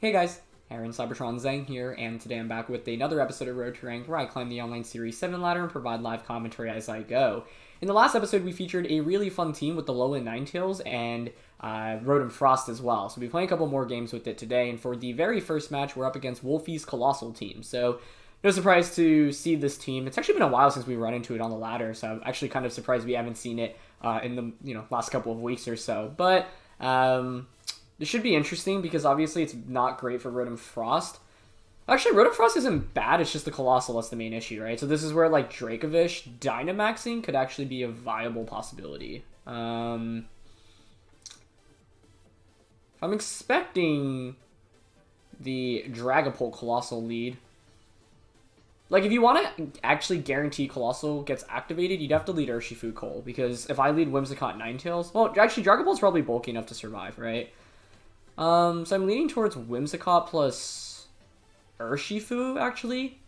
Hey guys, Aaron Cybertron Zhang here, and today I'm back with another episode of Road to Rank where I climb the online Series 7 ladder and provide live commentary as I go. In the last episode, we featured a really fun team with the Alolan Ninetales and Rotom-Frost as well, so we'll be playing a couple more games with it today, and for the very first match, we're up against Wolfie's Coalossal team, so no surprise to see this team. It's actually been a while since we run into it on the ladder, so I'm actually kind of surprised we haven't seen it in the last couple of weeks or so, but this should be interesting because obviously it's not great for Rotom-Frost. Actually, Rotom-Frost isn't bad, it's just the Coalossal that's the main issue, right? So this is where, like, Dracovish Dynamaxing could actually be a viable possibility. I'm expecting the Dragapult Coalossal lead. Like, if you want to actually guarantee Coalossal gets activated, you'd have to lead Urshifu Cole, because if I lead Whimsicott Ninetales, well, actually, Dragapult's probably bulky enough to survive, right? So I'm leaning towards Whimsicott plus Urshifu, actually.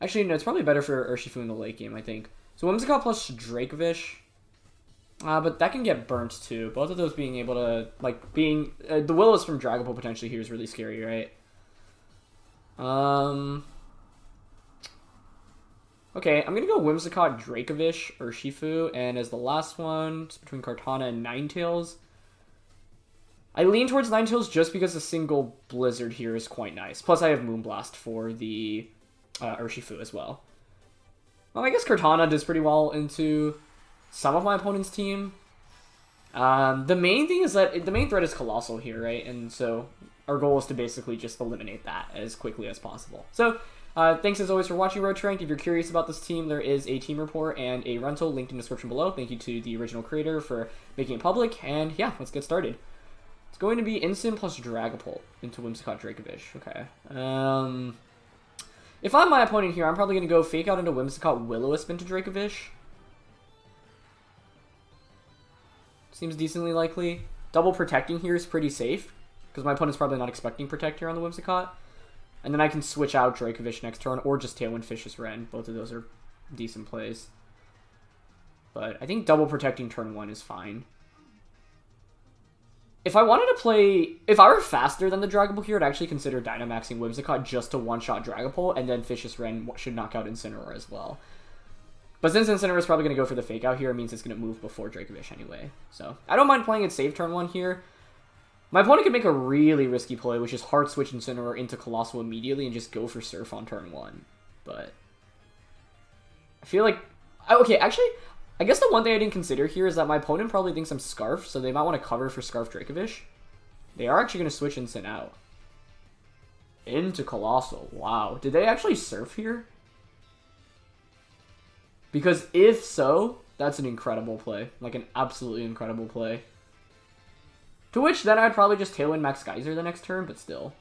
Actually, no, it's probably better for Urshifu in the late game, I think. So Whimsicott plus Dracovish. But that can get burnt, too. Both of those being able to, like, being... the Willows from Dragapult potentially here is really scary, right? Okay, I'm gonna go Whimsicott, Dracovish, Urshifu, and as the last one, it's between Kartana and Ninetales. I lean towards Ninetales just because a single Blizzard here is quite nice. Plus, I have Moonblast for the Urshifu as well. Well, I guess Kartana does pretty well into some of my opponent's team. The main thing is that the main threat is Coalossal here, right? And so our goal is to basically just eliminate that as quickly as possible. So, thanks as always for watching Road to Rank. If you're curious about this team, there is a team report and a rental linked in the description below. Thank you to the original creator for making it public. And yeah, let's get started. It's going to be Incin plus Dragapult into Whimsicott Dracovish. Okay. If I'm my opponent here, I'm probably going to go Fake Out into Whimsicott Will-O-Wisp into Dracovish. Seems decently likely. Double Protecting here is pretty safe, because my opponent's probably not expecting Protect here on the Whimsicott. And then I can switch out Dracovish next turn, or just Tailwind Vicious Wren. Both of those are decent plays. But I think Double Protecting turn 1 is fine. If I wanted to play... If I were faster than the Dragapult here, I'd actually consider Dynamaxing Whimsicott just to one-shot Dragapult, and then Vicious Wren should knock out Incineroar as well. But since Incineroar is probably going to go for the Fake Out here, it means it's going to move before Dracovish anyway. So, I don't mind playing it safe turn 1 here. My opponent could make a really risky play, which is hard switch Incineroar into Coalossal immediately and just go for Surf on turn 1. But I feel like... Okay, actually... I guess the one thing I didn't consider here is that my opponent probably thinks I'm Scarf, so they might want to cover for Scarf Dracovish. They are actually going to switch Incin out. Into Coalossal. Wow. Did they actually Surf here? Because if so, that's an incredible play. Like an absolutely incredible play. To which then I'd probably just Tailwind Max Geyser the next turn, but still.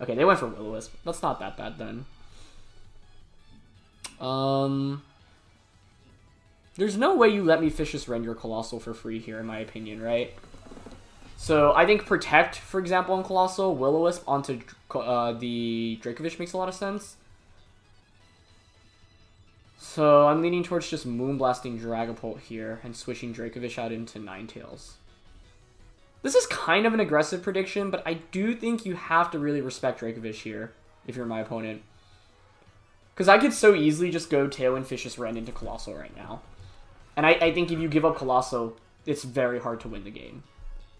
Okay, they went for Will-O-Wisp. That's not that bad then. There's no way you let me Vicious Wren your Coalossal for free here, in my opinion, right? So, I think Protect, for example, on Coalossal, Will-O-Wisp onto the Dracovish makes a lot of sense. So, I'm leaning towards just Moonblasting Dragapult here and switching Dracovish out into Ninetales. This is kind of an aggressive prediction, but I do think you have to really respect Dracovish here, if you're my opponent. Because I could so easily just go Tailwind Vicious Wren into Coalossal right now. And I think if you give up Coalossal, it's very hard to win the game.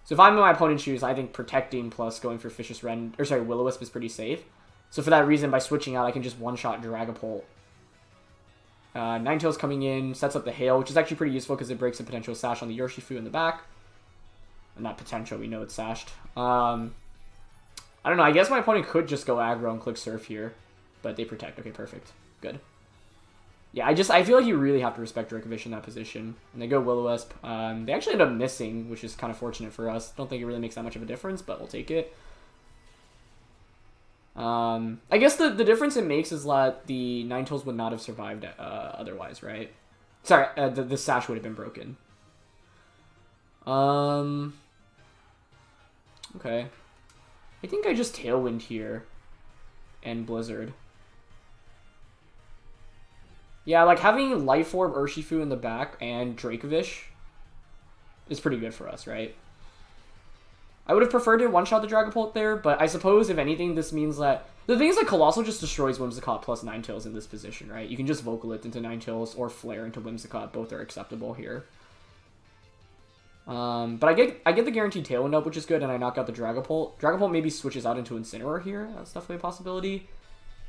So if I'm in my opponent's shoes, I think protecting plus going for Vicious Wren, or sorry, Will-O-Wisp is pretty safe. So for that reason, by switching out, I can just one-shot Dragapult. Ninetales coming in, sets up the Hail, which is actually pretty useful because it breaks a potential Sash on the Urshifu in the back. And not potential, we know it's sashed. I don't know, I guess my opponent could just go aggro and click Surf here. But they protect. Okay, perfect. Good. Yeah, I feel like you really have to respect Dracovish in that position. And they go Will-O-Wisp. They actually end up missing, which is kind of fortunate for us. Don't think it really makes that much of a difference, but we'll take it. I guess the difference it makes is that the Ninetales would not have survived otherwise, right? Sorry, the Sash would have been broken. Okay. I think I just Tailwind here. And Blizzard. Yeah, like having Life Orb, Urshifu in the back and Dracovish is pretty good for us, right? I would have preferred to one-shot the Dragapult there, but I suppose, if anything, this means that... The thing is that Coalossal just destroys Whimsicott plus Ninetales in this position, right? You can just Vocal it into Ninetales or Flare into Whimsicott. Both are acceptable here. But I get the guaranteed Tailwind up, which is good, and I knock out the Dragapult. Dragapult maybe switches out into Incineroar here. That's definitely a possibility.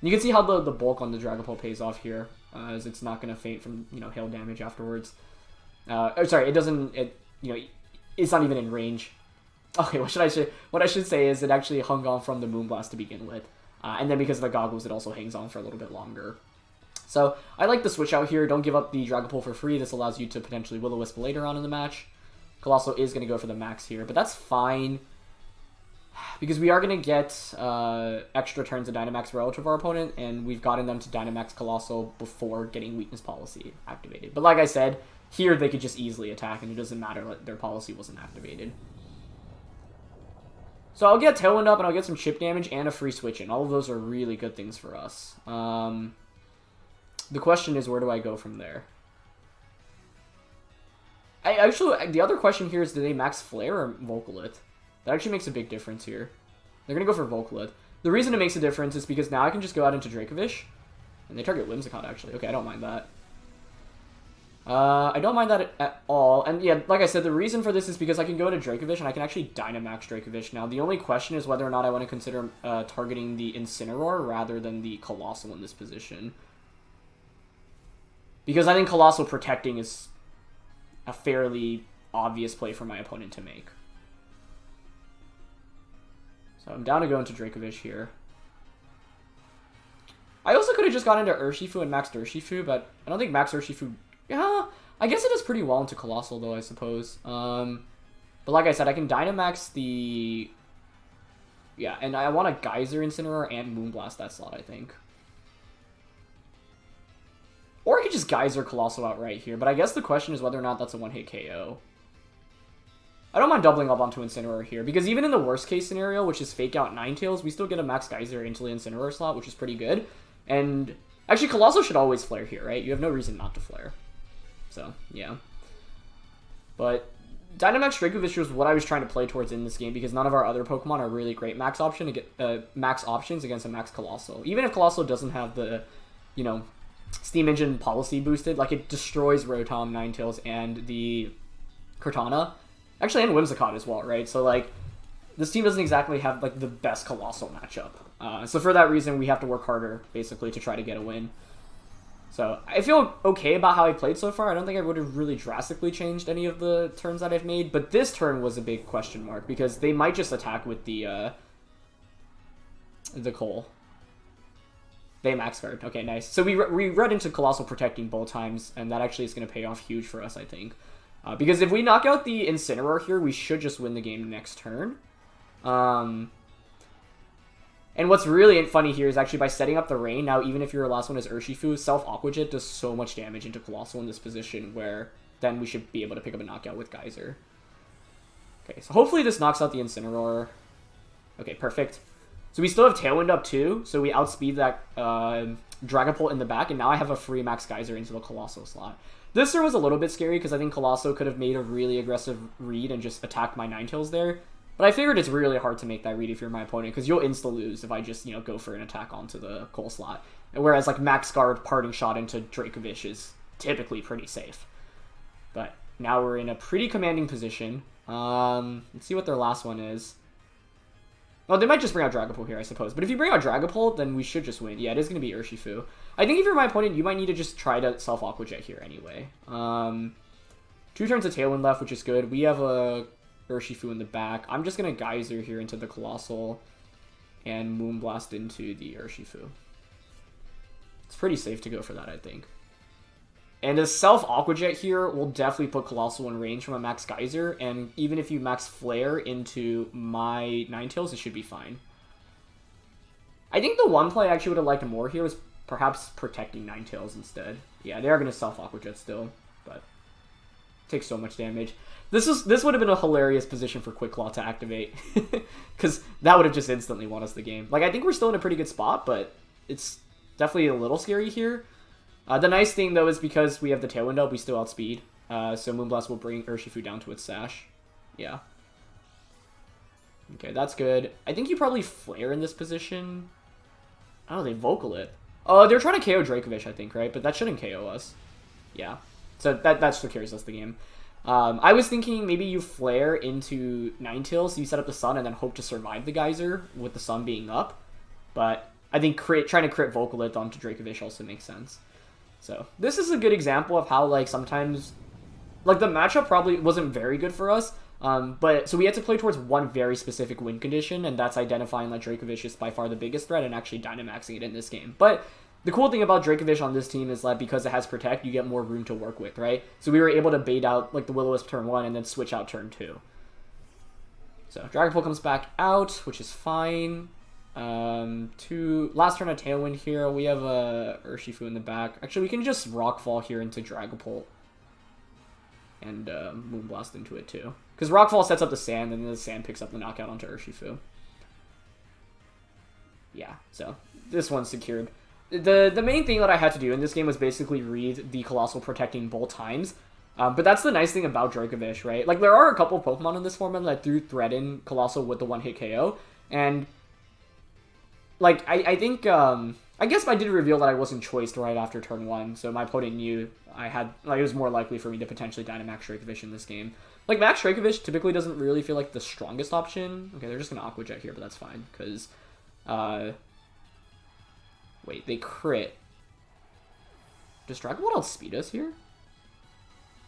And you can see how the bulk on the Dragapult pays off here, as it's not going to faint from, you know, hail damage afterwards. Sorry, it doesn't... you know, it's not even in range. Okay, what I should say is it actually hung on from the Moonblast to begin with. And then because of the goggles, it also hangs on for a little bit longer. So, I like the switch out here. Don't give up the Dragapult for free. This allows you to potentially Will-O-Wisp later on in the match. Coalossal is going to go for the max here, but that's fine. Because we are going to get extra turns of Dynamax relative to our opponent, and we've gotten them to Dynamax Coalossal before getting Weakness Policy activated. But like I said, here they could just easily attack, and it doesn't matter that their policy wasn't activated. So I'll get Tailwind up, and I'll get some chip damage and a free switch in. All of those are really good things for us. The question is, where do I go from there? The other question here is, do they max Flare or Vocal it? That actually makes a big difference here. They're going to go for Vocal it. The reason it makes a difference is because now I can just go out into Dracovish. And they target Whimsicott, actually. Okay, I don't mind that. I don't mind that at all. And yeah, like I said, the reason for this is because I can go into Dracovish and I can actually Dynamax Dracovish now. The only question is whether or not I want to consider targeting the Incineroar rather than the Coalossal in this position. Because I think Coalossal protecting is a fairly obvious play for my opponent to make. So I'm down to go into Dracovish here. I also could have just gone into Urshifu and maxed Urshifu, but I don't think max Urshifu... Yeah, I guess it does pretty well into Coalossal, though, I suppose. But like I said, I can Dynamax the... Yeah, and I want a Geyser Incineroar and Moonblast that slot, I think. Or I could just Geyser Coalossal out right here, but I guess the question is whether or not that's a one-hit KO. I don't mind doubling up onto Incineroar here, because even in the worst-case scenario, which is Fake Out Ninetales, we still get a Max Geyser into the Incineroar slot, which is pretty good. And actually, Coalossal should always Flare here, right? You have no reason not to Flare. So, yeah. But Dynamax Dracovish was what I was trying to play towards in this game, because none of our other Pokemon are really great max options against a Max Coalossal. Even if Coalossal doesn't have the, you know, Steam Engine policy boosted, like it destroys Rotom, Ninetales, and the Kartana. Actually, and Whimsicott as well, right? So, like, this team doesn't exactly have, like, the best Coalossal matchup. So for that reason, we have to work harder, basically, to try to get a win. So, I feel okay about how I played so far. I don't think I would have really drastically changed any of the turns that I've made, but this turn was a big question mark, because they might just attack with the Coal. They max guard. Okay, nice. So we read into Coalossal protecting both times, and that actually is going to pay off huge for us, I think. Because if we knock out the Incineroar here, we should just win the game next turn. And what's really funny here is actually by setting up the rain, now even if your last one is Urshifu, Self-Aqua Jet does so much damage into Coalossal in this position where then we should be able to pick up a knockout with Geyser. Okay, so hopefully this knocks out the Incineroar. Okay, perfect. So we still have Tailwind up too, so we outspeed that Dragapult in the back, and now I have a free Max Geyser into the Coalossal slot. This turn was a little bit scary because I think Coalossal could have made a really aggressive read and just attacked my Ninetales there. But I figured it's really hard to make that read if you're my opponent, because you'll insta-lose if I just, you know, go for an attack onto the Coal slot. Whereas, like, Max Guard Parting Shot into Dracovish is typically pretty safe. But now we're in a pretty commanding position. Let's see what their last one is. Well, they might just bring out Dragapult here, I suppose. But if you bring out Dragapult, then we should just win. Yeah, it is going to be Urshifu. I think if you're my opponent, you might need to just try to Self-Aqua Jet here anyway. 2 turns of Tailwind left, which is good. We have a Urshifu in the back. I'm just going to Geyser here into the Coalossal and Moonblast into the Urshifu. It's pretty safe to go for that, I think. And a Self-Aqua Jet here will definitely put Coalossal in range from a Max Geyser, and even if you Max Flare into my Ninetales, it should be fine. I think the one play I actually would have liked more here was perhaps protecting Ninetales instead. Yeah, they are going to Self-Aqua Jet still, but it takes so much damage. This would have been a hilarious position for Quick Claw to activate, because that would have just instantly won us the game. Like, I think we're still in a pretty good spot, but it's definitely a little scary here. The nice thing, though, is because we have the Tailwind up, we still outspeed. So Moonblast will bring Urshifu down to its Sash. Yeah. Okay, that's good. I think you probably Flare in this position. Oh, they Vocal it. Oh, they're trying to KO Dracovish, I think, right? But that shouldn't KO us. Yeah. So that's what carries us the game. I was thinking maybe you Flare into Ninetales, so you set up the Sun and then hope to survive the Geyser with the Sun being up. But I think trying to crit Vocal it onto Dracovish also makes sense. So this is a good example of how, like, sometimes, like, the matchup probably wasn't very good for us. But so we had to play towards one very specific win condition, and that's identifying that Dracovish is by far the biggest threat and actually Dynamaxing it in this game. But the cool thing about Dracovish on this team is that because it has Protect, you get more room to work with, right? So we were able to bait out, like, the Will-O-Wisp turn 1 and then switch out turn 2. So Dragapult comes back out, which is fine. Last turn of Tailwind here. We have a Urshifu in the back. Actually, we can just Rockfall here into Dragapult and Moonblast into it too. Because Rockfall sets up the Sand, and then the Sand picks up the knockout onto Urshifu. Yeah, so this one's secured. The main thing that I had to do in this game was basically read the Coalossal protecting both times. But that's the nice thing about Dracovish, right? Like, there are a couple Pokemon in this format that do threaten Coalossal with the one-hit KO. And, like, I think, I guess I did reveal that I wasn't choiced right after turn 1. So my opponent knew I had, like, it was more likely for me to potentially Dynamax Dracovish in this game. Like, Max Dracovish typically doesn't really feel like the strongest option. Okay, they're just going to Aqua Jet here, but that's fine. Because, wait, they crit. Does Dragapult outspeed us here?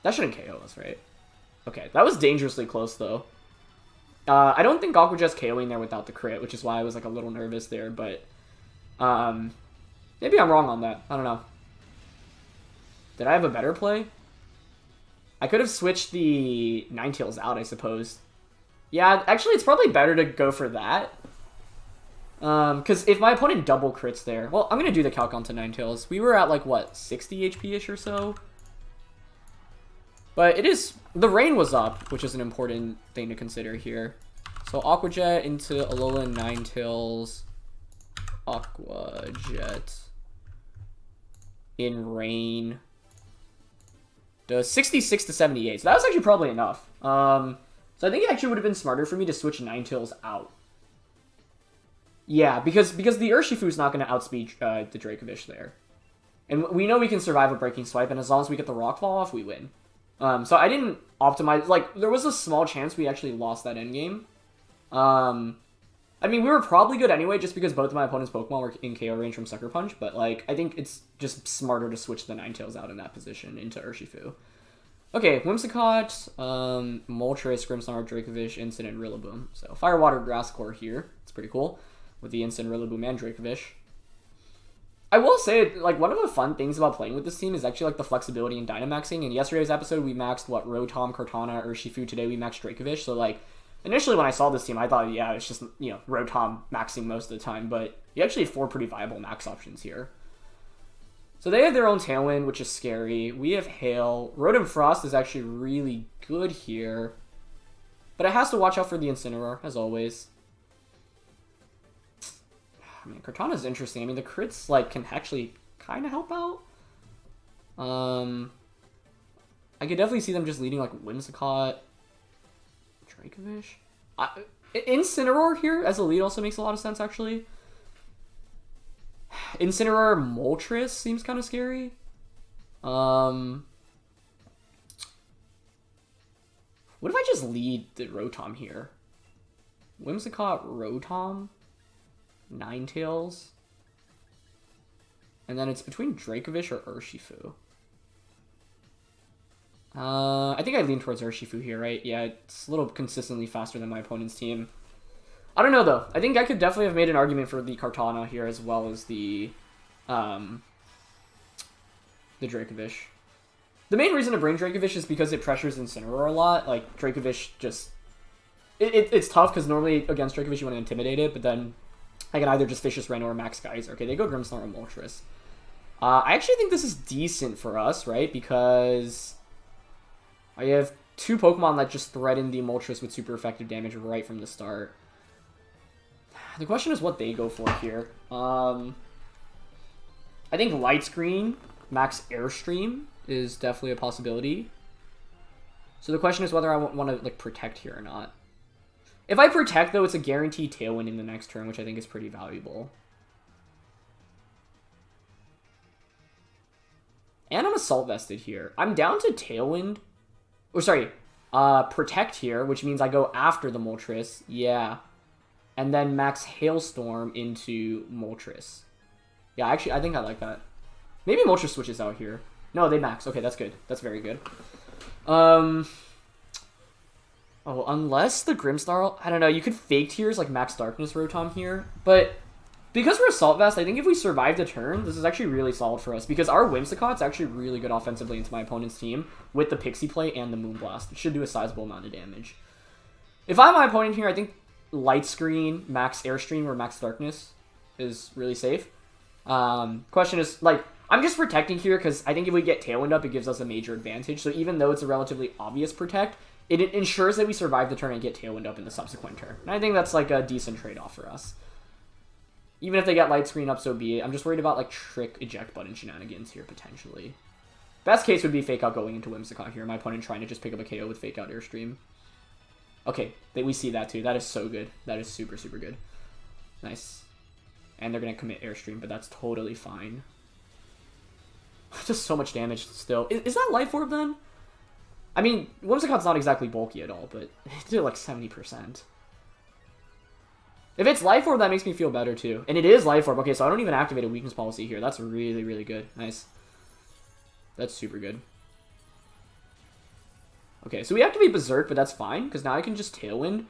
That shouldn't KO us, right? Okay, that was dangerously close, though. I don't think Aqua Jet's KOing there without the crit, which is why I was, like, a little nervous there, but maybe I'm wrong on that. I don't know. Did I have a better play? I could have switched the Ninetales out, I suppose. Yeah, actually, it's probably better to go for that. Because if my opponent double crits there... Well, I'm going to do the calc onto Ninetales. We were at, like, what, 60 HP-ish or so? But it is... The rain was up, which is an important thing to consider here. So Aqua Jet into Alolan Ninetales. Aqua Jet. In rain. Does 66 to 78. So that was actually probably enough. So I think it actually would have been smarter for me to switch Ninetales out. Yeah, because the Urshifu is not going to outspeed the Dracovish there. And we know we can survive a Breaking Swipe, and as long as we get the Rock Fall off, we win. So I didn't optimize... Like, there was a small chance we actually lost that endgame. I mean, we were probably good anyway, just because both of my opponent's Pokemon were in KO range from Sucker Punch, but, like, I think it's just smarter to switch the Ninetales out in that position into Urshifu. Okay, Whimsicott, Moltres, Grimmsnarl, Dracovish, Incin, and Rillaboom. So, Fire, Water, Grass Core here. It's pretty cool. With the Incin, Rillaboom, and Dracovish. I will say, like, one of the fun things about playing with this team is actually, like, the flexibility in Dynamaxing. In yesterday's episode, we maxed, what, Rotom, Kartana, Urshifu. Today, we maxed Dracovish. So, like, initially when I saw this team, I thought, yeah, it's just, you know, Rotom maxing most of the time. But you actually have 4 pretty viable max options here. So they have their own Tailwind, which is scary. We have Hail. Rotom-Frost is actually really good here. But it has to watch out for the Incineroar, as always. I mean, Kartana's interesting. I mean, the crits, like, can actually kind of help out. I could definitely see them just leading, like, Whimsicott, Dracovish. Incineroar here as a lead also makes a lot of sense, actually. Incineroar Moltres seems kind of scary. What if I just lead the Rotom here? Whimsicott, Rotom, Ninetales. And then it's between Dracovish or Urshifu. I think I lean towards Urshifu here, right? Yeah, it's a little consistently faster than my opponent's team. I don't know, though. I think I could definitely have made an argument for the Kartana here as well as the Dracovish. The main reason to bring Dracovish is because it pressures Incineroar a lot. Like, Dracovish just... It's tough because normally against Dracovish you want to intimidate it, but then I can either just Vicious Rain or Max Geyser. Okay, they go Grimmsnarl or Moltres. I actually think this is decent for us, right? Because I have 2 Pokemon that just threaten the Moltres with super effective damage right from the start. The question is what they go for here. I think Light Screen, Max Airstream is definitely a possibility. So the question is whether I want to, like, protect here or not. If I protect, though, it's a guaranteed Tailwind in the next turn, which I think is pretty valuable. And I'm Assault Vested here. I'm down to Tailwind. Or, sorry, Protect here, which means I go after the Moltres. Yeah. And then max Hailstorm into Moltres. Yeah, actually, I think I like that. Maybe Moltres switches out here. No, they max. Okay, that's good. That's very good. Oh, unless the Grimmsnarl... I don't know, you could Fake Tears like Max Darkness Rotom here. But because we're Assault Vest, I think if we survive the turn, this is actually really solid for us. Because our Whimsicott's actually really good offensively into my opponent's team with the Pixie Play and the Moonblast. It should do a sizable amount of damage. If I'm my opponent here, I think Light Screen, Max Airstream, or Max Darkness is really safe. Question is, like, I'm just protecting here because I think if we get Tailwind up, it gives us a major advantage. So even though it's a relatively obvious protect, it ensures that we survive the turn and get Tailwind up in the subsequent turn. And I think that's like a decent trade-off for us. Even if they get Light Screen up, so be it. I'm just worried about like Trick Eject Button shenanigans here, potentially. Best case would be Fake Out going into Whimsicott here. My opponent trying to just pick up a KO with Fake Out Airstream. Okay, we see that too. That is so good. That is super, super good. Nice. And they're going to commit Airstream, but that's totally fine. Just so much damage still. Is that Life Orb then? I mean, Whimsicott's not exactly bulky at all, but it did like 70%. If it's Life Orb, that makes me feel better too. And it is Life Orb. Okay, so I don't even activate a weakness policy here. That's really, really good. Nice. That's super good. Okay, so we activate Berserk, but that's fine, because now I can just Tailwind.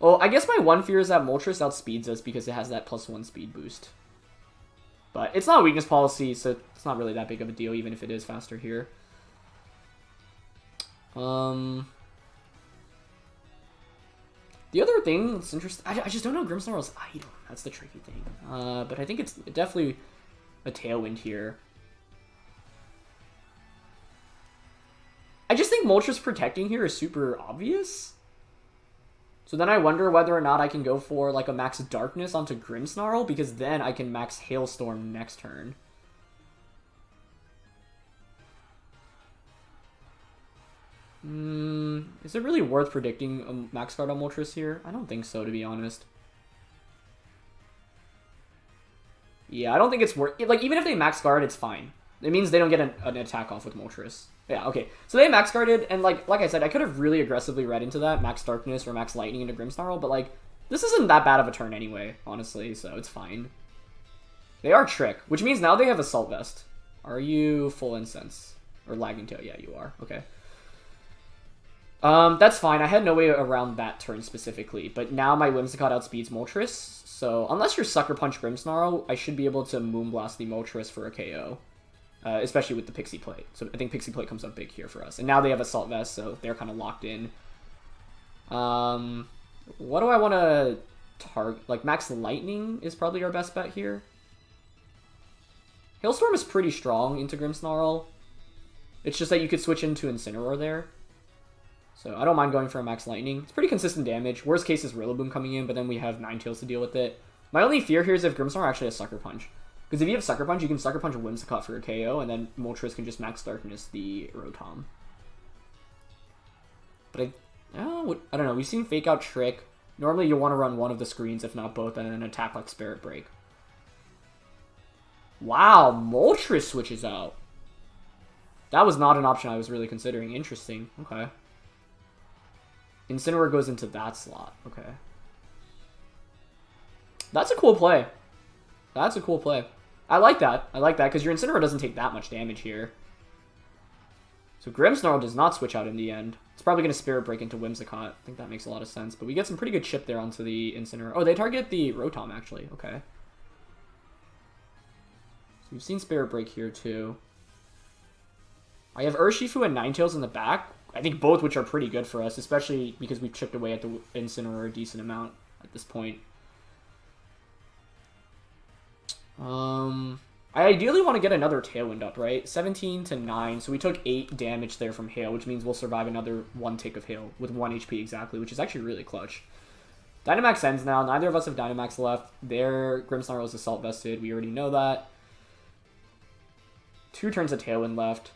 Well, I guess my one fear is that Moltres outspeeds us because it has that +1 speed boost. But it's not a weakness policy, so it's not really that big of a deal, even if it is faster here. The other thing that's interesting... I just don't know Grimmsnarl's item. That's the tricky thing. But I think it's definitely a Tailwind here. I just think Moltres protecting here is super obvious. So then I wonder whether or not I can go for like a Max Darkness onto Grimmsnarl, because then I can Max Hailstorm next turn. Is it really worth predicting a Max Guard on Moltres here? I don't think so, to be honest. Yeah, I don't think it's worth... Like, even if they Max Guard, it's fine. It means they don't get an attack off with Moltres. Yeah, okay. So they Max Guarded, and like I said, I could have really aggressively read into that, Max Darkness or Max Lightning into Grimmsnarl, but like, this isn't that bad of a turn anyway, honestly, so it's fine. They are Trick, which means now they have Assault Vest. Are you full Incense? Or Lagging Tail? Yeah, you are. Okay. That's fine. I had no way around that turn specifically, but now my Whimsicott outspeeds Moltres, so unless you're Sucker Punch Grimmsnarl, I should be able to Moonblast the Moltres for a KO. Especially with the Pixie Plate. So I think Pixie Plate comes up big here for us. And now they have Assault Vest, so they're kind of locked in. What do I want to target? Like, Max Lightning is probably our best bet here. Hailstorm is pretty strong into Grimmsnarl. It's just that you could switch into Incineroar there. So I don't mind going for a Max Lightning. It's pretty consistent damage. Worst case is Rillaboom coming in, but then we have Ninetales to deal with it. My only fear here is if Grimmsnarl actually has Sucker Punch. Because if you have Sucker Punch, you can Sucker Punch a Whimsicott for a KO, and then Moltres can just Max Darkness the Rotom. But I don't know. We've seen Fake Out Trick. Normally you want to run one of the screens, if not both, and then attack like Spirit Break. Wow, Moltres switches out. That was not an option I was really considering. Interesting. Okay. Incineroar goes into that slot. Okay. That's a cool play. That's a cool play. I like that. I like that, because your Incineroar doesn't take that much damage here. So Grimmsnarl does not switch out in the end. It's probably going to Spirit Break into Whimsicott. I think that makes a lot of sense. But we get some pretty good chip there onto the Incineroar. Oh, they target the Rotom, actually. Okay. So we've seen Spirit Break here, too. I have Urshifu and Ninetales in the back. I think both which are pretty good for us, especially because we've chipped away at the Incineroar a decent amount at this point. I ideally want to get another Tailwind up, right? 17 to 9, so we took 8 damage there from Hail, which means we'll survive another 1 tick of Hail with 1 HP exactly, which is actually really clutch. Dynamax ends now. Neither of us have Dynamax left. Their Grimmsnarl is Assault Vested. We already know that. 2 turns of Tailwind left.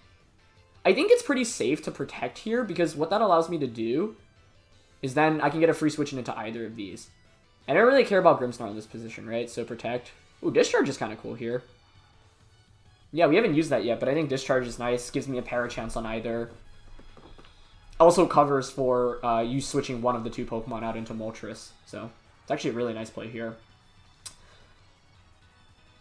I think it's pretty safe to protect here, because what that allows me to do is then I can get a free switch into either of these. And I don't really care about Grimmsnarl in this position, right? So Protect. Ooh, Discharge is kind of cool here. Yeah, we haven't used that yet, but I think Discharge is nice. Gives me a para chance on either. Also covers for you switching one of the two Pokemon out into Moltres. So it's actually a really nice play here.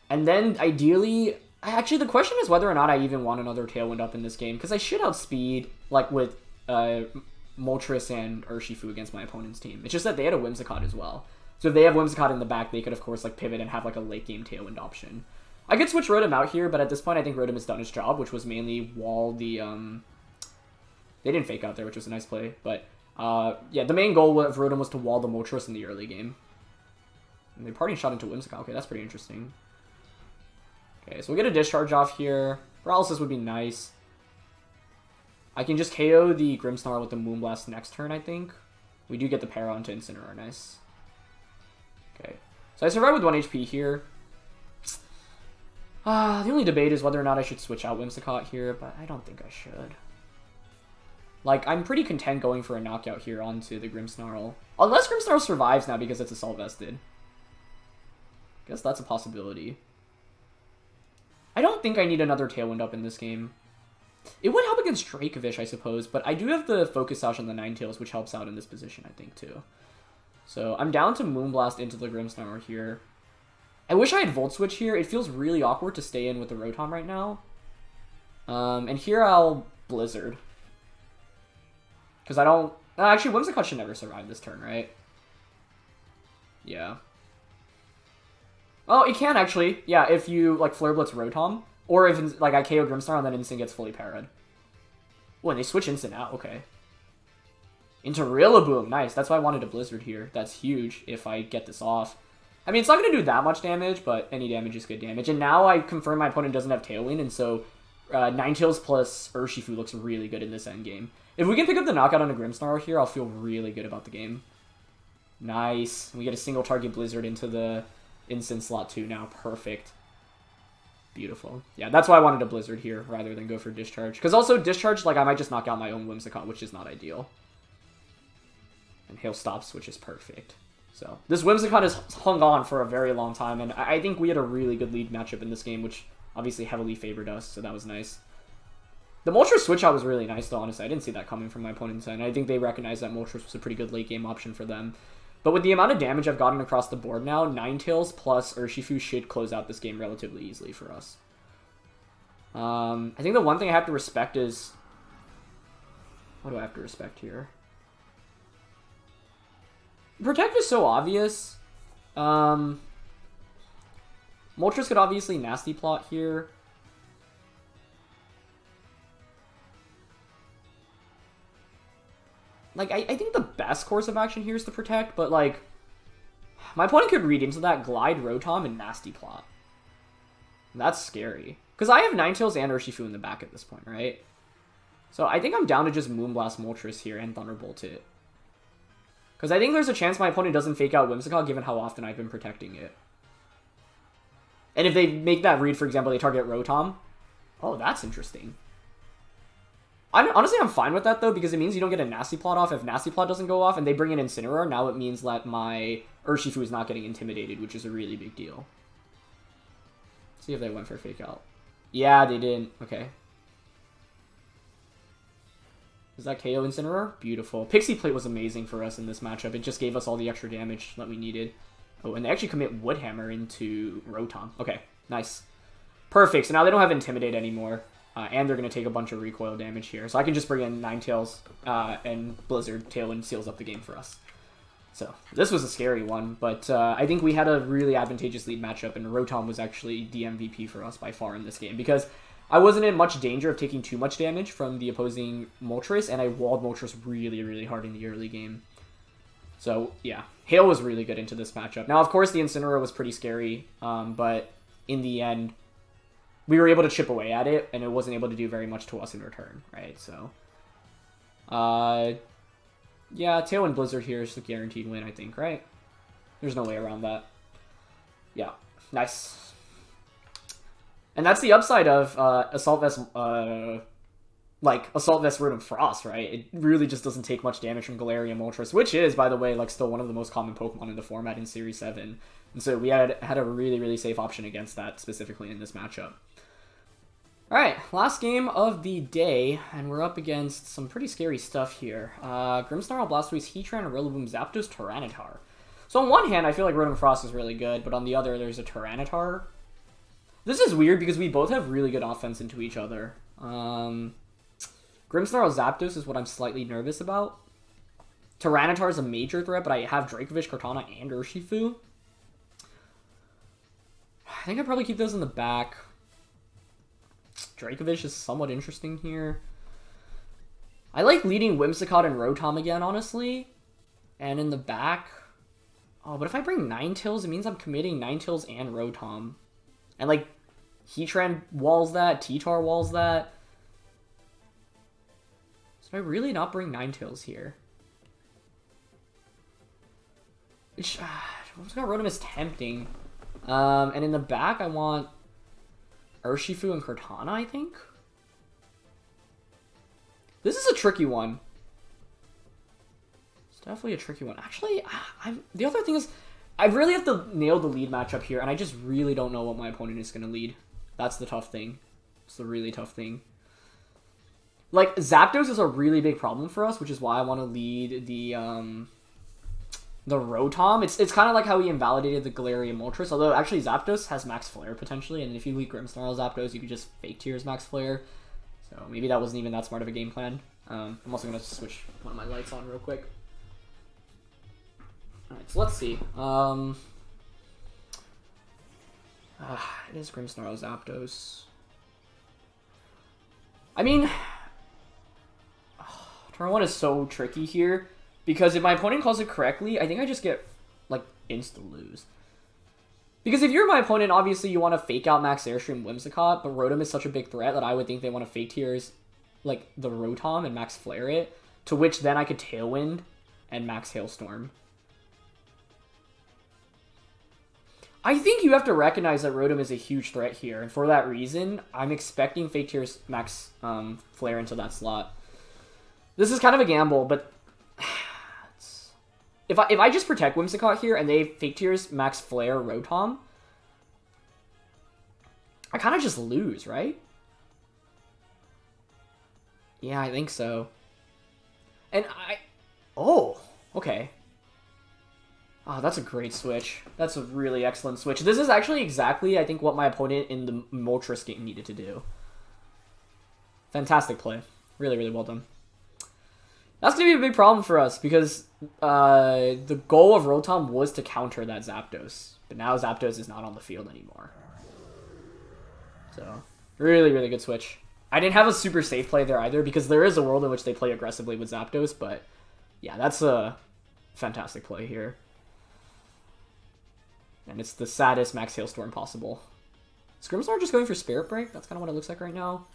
And then ideally, actually the question is whether or not I even want another Tailwind up in this game, because I should outspeed, like with Moltres and Urshifu against my opponent's team. It's just that they had a Whimsicott as well. So if they have Whimsicott in the back, they could of course like pivot and have like a late game Tailwind option. I could switch Rotom out here, but at this point I think Rotom has done its job, which was mainly wall the they didn't fake out there, which was a nice play, but yeah, the main goal of Rotom was to wall the Moltres in the early game. And they parting shot into Whimsicott. Okay, that's pretty interesting. Okay, so we'll get a Discharge off here. Paralysis would be nice. I can just KO the Grimmsnarl with the Moonblast next turn, I think. We do get the para onto Incineroar, nice. Okay, so I survive with 1 HP here. The only debate is whether or not I should switch out Whimsicott here, but I don't think I should. Like, I'm pretty content going for a knockout here onto the Grimmsnarl. Unless Grimmsnarl survives now because it's Assault Vested. Guess that's a possibility. I don't think I need another Tailwind up in this game. It would help against Dracovish, I suppose, but I do have the Focus Sash on the Ninetales, which helps out in this position, I think, too. So I'm down to Moonblast into the Grimmsnarl here. I wish I had Volt Switch here. It feels really awkward to stay in with the Rotom right now. And here I'll Blizzard. Because I don't... actually, Whimsicott should never survive this turn, right? Yeah. Oh, it can actually. Yeah, if you like Flare Blitz Rotom. Or if like I KO Grimmsnarl and then Instant gets fully parried. Oh, and they switch Instant out. Okay. Into Rillaboom. Nice. That's why I wanted a Blizzard here. That's huge if I get this off. I mean, it's not going to do that much damage, but any damage is good damage. And now I confirm my opponent doesn't have Tailwind, and so Ninetales plus Urshifu looks really good in this endgame. If we can pick up the knockout on a Grimmsnarl here, I'll feel really good about the game. Nice. We get a single target Blizzard into the Instant slot too now. Perfect. Beautiful. Yeah, that's why I wanted a Blizzard here rather than go for Discharge. Because also Discharge, like I might just knock out my own Whimsicott, which is not ideal. And Hail Stops, which is perfect. So this Whimsicott has hung on for a very long time, and I think we had a really good lead matchup in this game, which obviously heavily favored us, so that was nice. The Moltres switch out was really nice, though, honestly. I didn't see that coming from my opponent's end. I think they recognized that Moltres was a pretty good late game option for them. But with the amount of damage I've gotten across the board now, Ninetales plus Urshifu should close out this game relatively easily for us. I think the one thing I have to respect is... What do I have to respect here? Protect is so obvious. Moltres could obviously Nasty Plot here. Like, I think the best course of action here is to Protect, but, like, my opponent could read into that Glide Rotom and Nasty Plot. That's scary. Because I have Ninetales and Urshifu in the back at this point, right? So I think I'm down to just Moonblast Moltres here and Thunderbolt it. Because I think there's a chance my opponent doesn't fake out Whimsicott given how often I've been protecting it. And if they make that read, for example, they target Rotom. Oh, that's interesting. Honestly, I'm fine with that, though, because it means you don't get a Nasty Plot off. If Nasty Plot doesn't go off and they bring in Incineroar, now it means that my Urshifu is not getting intimidated, which is a really big deal. Let's see if they went for fake out. Yeah, they didn't. Okay. Is that KO Incineroar? Beautiful. Pixie Plate was amazing for us in this matchup. It just gave us all the extra damage that we needed. Oh, and they actually commit Woodhammer into Rotom. Okay, nice. Perfect. So now they don't have Intimidate anymore. And they're going to take a bunch of recoil damage here. So I can just bring in Ninetales and Blizzard. Tailwind seals up the game for us. So this was a scary one. But I think we had a really advantageous lead matchup. And Rotom was actually the MVP for us by far in this game. Because I wasn't in much danger of taking too much damage from the opposing Moltres. And I walled Moltres really, really hard in the early game. So yeah, Hail was really good into this matchup. Now, of course, the Incineroar was pretty scary. But in the end... we were able to chip away at it, and it wasn't able to do very much to us in return, right? So, yeah, Tailwind Blizzard here is a guaranteed win, I think, right? There's no way around that. Yeah, nice. And that's the upside of Assault Vest like, Assault Vest Rotom-Frost, right? It really just doesn't take much damage from Galarian Moltres, which is, by the way, like, still one of the most common Pokemon in the format in Series 7. And so we had a really, really safe option against that, specifically in this matchup. Alright, last game of the day, and we're up against some pretty scary stuff here. Grimmsnarl, Blastoise, Heatran, Rillaboom, Zapdos, Tyranitar. So on one hand, I feel like Rotom-Frost is really good, but on the other, there's a Tyranitar. This is weird because we both have really good offense into each other. Grimmsnarl Zapdos is what I'm slightly nervous about. Tyranitar is a major threat, but I have Dracovish, Kartana, and Urshifu. I think I'd probably keep those in the back. Dracovish is somewhat interesting here. I like leading Whimsicott and Rotom again, honestly. And in the back... Oh, but if I bring Ninetales, it means I'm committing Ninetales and Rotom. And, like, Heatran walls that, T-Tar walls that. So I really not bring Ninetales here. Whimsicott Rotom is tempting. And in the back, I want Urshifu and Kartana, I think. This is a tricky one. It's definitely a tricky one. Actually, the other thing is, I really have to nail the lead matchup here, and I just really don't know what my opponent is going to lead. That's the tough thing. It's the really tough thing. Like, Zapdos is a really big problem for us, which is why I want to lead the Rotom. It's kind of like how we invalidated the Galarian Moltres, although actually Zapdos has Max Flare potentially, and if you lead Grimmsnarl Zapdos, you could just fake Tears Max Flare. So maybe that wasn't even that smart of a game plan. I'm also going to switch one of my lights on real quick. Alright, so let's see. It is Grimmsnarl Zapdos. I mean, turn 1 is so tricky here, because if my opponent calls it correctly, I think I just get, like, insta-lose. Because if you're my opponent, obviously you want to fake out Max Airstream Whimsicott, but Rotom is such a big threat that I would think they want to fake Tears, like, the Rotom and Max Flare it, to which then I could Tailwind and Max Hailstorm. I think you have to recognize that Rotom is a huge threat here, and for that reason, I'm expecting Fake Tears Max Flare into that slot. This is kind of a gamble, but if I just protect Whimsicott here and they Fake Tears Max Flare Rotom, I kind of just lose, right? Yeah, I think so. And oh, okay. Oh, that's a great switch. That's a really excellent switch. This is actually exactly, I think, what my opponent in the Moltres game needed to do. Fantastic play. Really, really well done. That's going to be a big problem for us, because the goal of Rotom was to counter that Zapdos. But now Zapdos is not on the field anymore. So, really, really good switch. I didn't have a super safe play there either, because there is a world in which they play aggressively with Zapdos, but yeah, that's a fantastic play here. And it's the saddest Max Hailstorm possible. Is Grimmsnarl just going for Spirit Break? That's kind of what it looks like right now.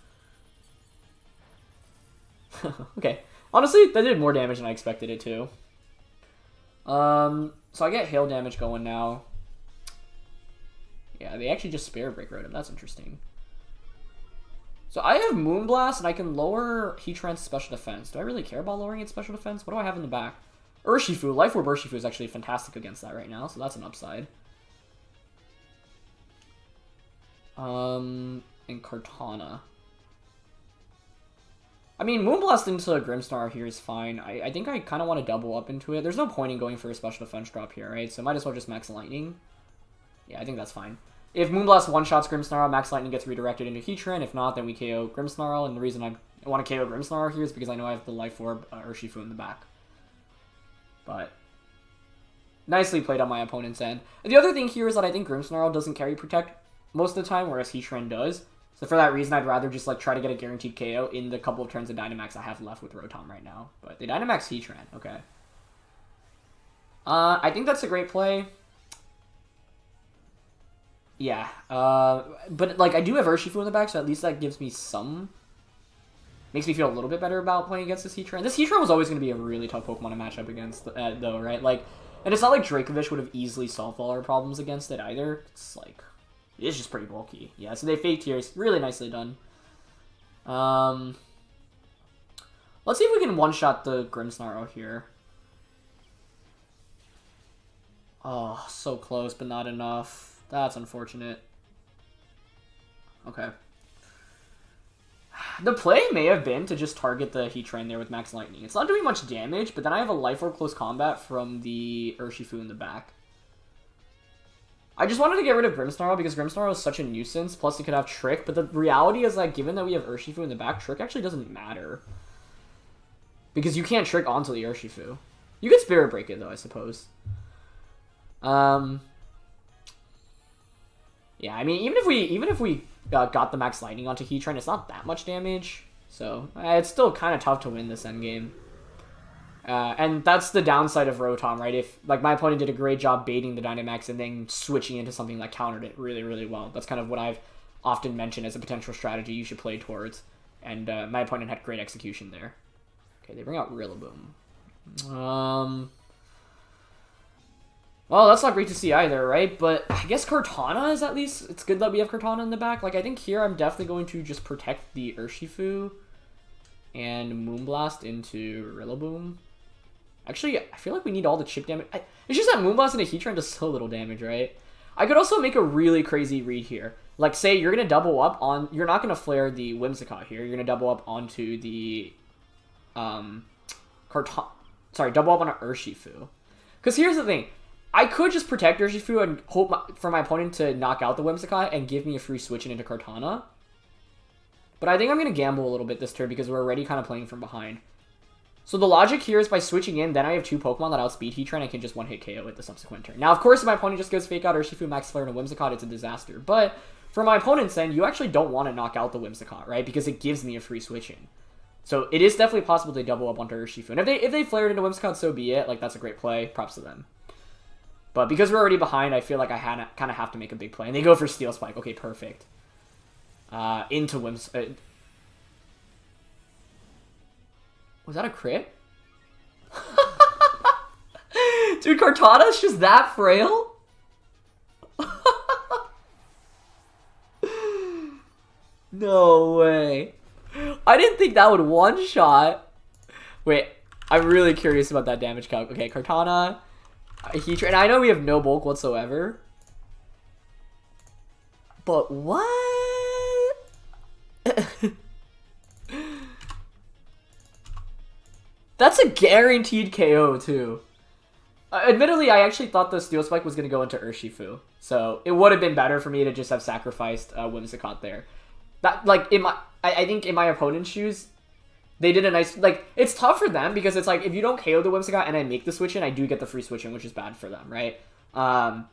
Okay. Honestly, that did more damage than I expected it to. So I get hail damage going now. Yeah, they actually just Spirit Break Rotom. That's interesting. So I have Moonblast, and I can lower Heatran's special defense. Do I really care about lowering its special defense? What do I have in the back? Urshifu. Life Orb Urshifu is actually fantastic against that right now, so that's an upside. And Kartana. I mean, Moonblast into Grimmsnarl here is fine. I think I kind of want to double up into it. There's no point in going for a special defense drop here, right? So might as well just Max Lightning. Yeah, I think that's fine. If Moonblast one-shots Grimmsnarl, Max Lightning gets redirected into Heatran. If not, then we KO Grimmsnarl. And the reason I want to KO Grimmsnarl here is because I know I have the Life Orb Urshifu in the back. But nicely played on my opponent's end. And the other thing here is that I think Grimmsnarl doesn't carry Protect most of the time, whereas Heatran does. So for that reason, I'd rather just like try to get a guaranteed KO in the couple of turns of Dynamax I have left with Rotom right now. But they Dynamax Heatran, okay. I think that's a great play. Yeah, but like I do have Urshifu in the back, so at least that gives me some... Makes me feel a little bit better about playing against this Heatran. This Heatran was always going to be a really tough Pokemon to match up against, though, right? Like, and it's not like Dracovish would have easily solved all our problems against it either. It's like... It's just pretty bulky. Yeah, so they Fake Tears. Really nicely done. Let's see if we can one-shot the Grimmsnarl here. Oh, so close, but not enough. That's unfortunate. Okay. The play may have been to just target the Heatran there with Max Lightning. It's not doing much damage, but then I have a Life Orb Close Combat from the Urshifu in the back. I just wanted to get rid of Grimmsnarl because Grimmsnarl is such a nuisance, plus it could have Trick, but the reality is that given that we have Urshifu in the back, Trick actually doesn't matter. Because you can't Trick onto the Urshifu. You can Spirit Break it though, I suppose. Yeah, I mean, even if we got the Max Lightning onto Heatran, it's not that much damage. So, it's still kind of tough to win this endgame. And that's the downside of Rotom, right? If, like, my opponent did a great job baiting the Dynamax and then switching into something that countered it really, really well. That's kind of what I've often mentioned as a potential strategy you should play towards. And my opponent had great execution there. Okay, they bring out Rillaboom. Well, that's not great to see either, right? But I guess Kartana is at least... It's good that we have Kartana in the back. Like, I think here I'm definitely going to just protect the Urshifu and Moonblast into Rillaboom. Actually, I feel like we need all the chip damage. It's just that Moonblast and a Heatran does so little damage, right? I could also make a really crazy read here. Like, say you're going to double up on... You're not going to flare the Whimsicott here. You're going to double up onto the... double up on an Urshifu. Because here's the thing. I could just protect Urshifu and hope for my opponent to knock out the Whimsicott and give me a free switch into Kartana. But I think I'm going to gamble a little bit this turn because we're already kind of playing from behind. So the logic here is by switching in, then I have two Pokemon that outspeed Heatran, I can just one-hit KO at the subsequent turn. Now, of course, if my opponent just goes Fake Out Urshifu, Max Flare, and a Whimsicott, it's a disaster. But for my opponent's end, you actually don't want to knock out the Whimsicott, right? Because it gives me a free switch in. So it is definitely possible to double up onto Urshifu. And if they flared into Whimsicott, so be it. Like, that's a great play. Props to them. But because we're already behind, I feel like I kind of have to make a big play. And they go for Steel Spike. Okay, perfect. Into Whimsicott. Was that a crit? Dude, Kartana's just that frail? No way. I didn't think that would one-shot. Wait, I'm really curious about that damage calc. Okay, Kartana, Heatran. And I know we have no bulk whatsoever. But what? That's a guaranteed KO, too. Admittedly, I actually thought the Steel Spike was going to go into Urshifu. So, it would have been better for me to just have sacrificed Whimsicott there. That, like, I think in my opponent's shoes, they did a nice... Like, it's tough for them because it's like, if you don't KO the Whimsicott and I make the switch in, I do get the free switch in, which is bad for them, right? So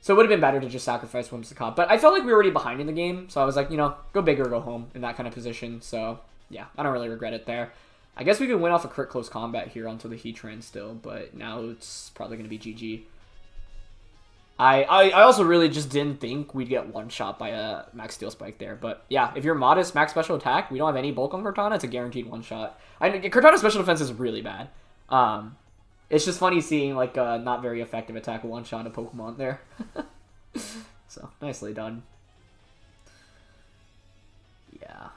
it would have been better to just sacrifice Whimsicott. But I felt like we were already behind in the game, so I was like, you know, go big or go home in that kind of position. So, yeah, I don't really regret it there. I guess we could win off a crit close combat here onto the Heatran still, but now it's probably going to be GG. I also really just didn't think we'd get one shot by a Max Steel Spike there. But yeah, if you're modest Max Special Attack, we don't have any bulk on Kartana, it's a guaranteed one shot. Kartana's Special Defense is really bad. It's just funny seeing like a not very effective attack one shot a Pokemon there. So, nicely done. Yeah.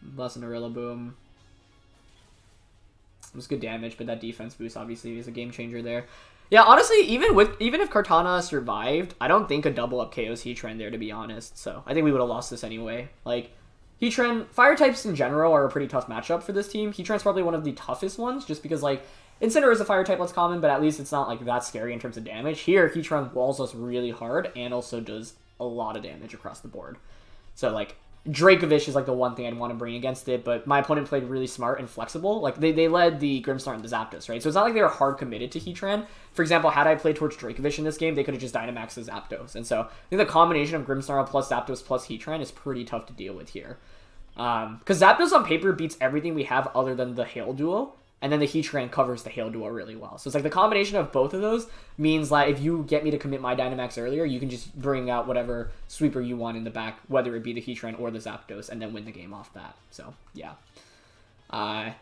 Blessing a Rillaboom. It was good damage, but that defense boost obviously is a game changer there. Yeah, honestly, even if Kartana survived, I don't think a double up KO's Heatran there, to be honest. So I think we would have lost this anyway. Like, Heatran, fire types in general are a pretty tough matchup for this team. Heatran's probably one of the toughest ones, just because like Incineroar is a fire type that's common, but at least it's not like that scary in terms of damage. Here, Heatran walls us really hard and also does a lot of damage across the board. So like, Dracovish is like the one thing I'd want to bring against it, but my opponent played really smart and flexible. Like, they led the Grimmsnarl and the Zapdos, right? So it's not like they were hard committed to Heatran. For example, had I played towards Dracovish in this game, they could have just Dynamaxed the Zapdos. And so I think the combination of Grimmsnarl plus Zapdos plus Heatran is pretty tough to deal with here. Because Zapdos on paper beats everything we have other than the Hail Duo, and then the Heatran covers the Hail Duo really well. So it's like the combination of both of those means that if you get me to commit my Dynamax earlier, you can just bring out whatever sweeper you want in the back, whether it be the Heatran or the Zapdos, and then win the game off that. So, yeah. I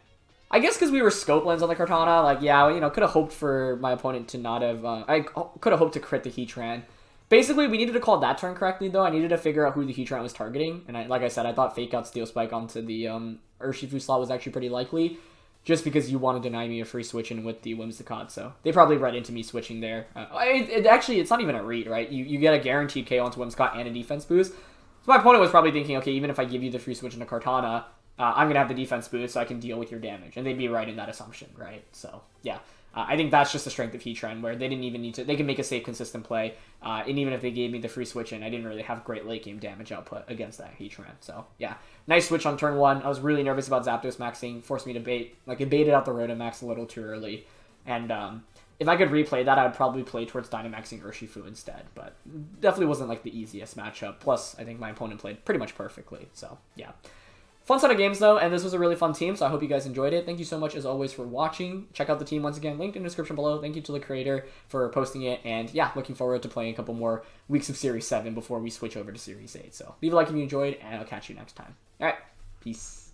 guess because we were Scope Lens on the Kartana, like, yeah, you know, could have hoped for my opponent to not have... I could have hoped to crit the Heatran Basically, we needed to call that turn correctly, though. I needed to figure out who the Heatran was targeting. And like I said, I thought Fake Out Steel Spike onto the Urshifu slot was actually pretty likely. Just because you want to deny me a free switch in with the Whimsicott. So they probably read into me switching there. Actually, it's not even a read, right? You get a guaranteed KO onto Whimsicott and a defense boost. So my opponent was probably thinking, okay, even if I give you the free switch into Kartana, I'm going to have the defense boost so I can deal with your damage. And they'd be right in that assumption, right? So, yeah. I think that's just the strength of Heatran, where they didn't even need to... They can make a safe, consistent play. And even if they gave me the free switch in, I didn't really have great late game damage output against that Heatran. So, yeah. Nice switch on turn 1. I was really nervous about Zapdos maxing. Forced me to bait. Like, it baited out the Rotom-Max a little too early. And if I could replay that, I would probably play towards Dynamaxing Urshifu instead. But definitely wasn't, like, the easiest matchup. Plus, I think my opponent played pretty much perfectly. So, yeah. Fun set of games, though, and this was a really fun team, so I hope you guys enjoyed it. Thank you so much, as always, for watching. Check out the team once again, linked in the description below. Thank you to the creator for posting it, and yeah, looking forward to playing a couple more weeks of Series 7 before we switch over to Series 8. So leave a like if you enjoyed, and I'll catch you next time. All right, peace.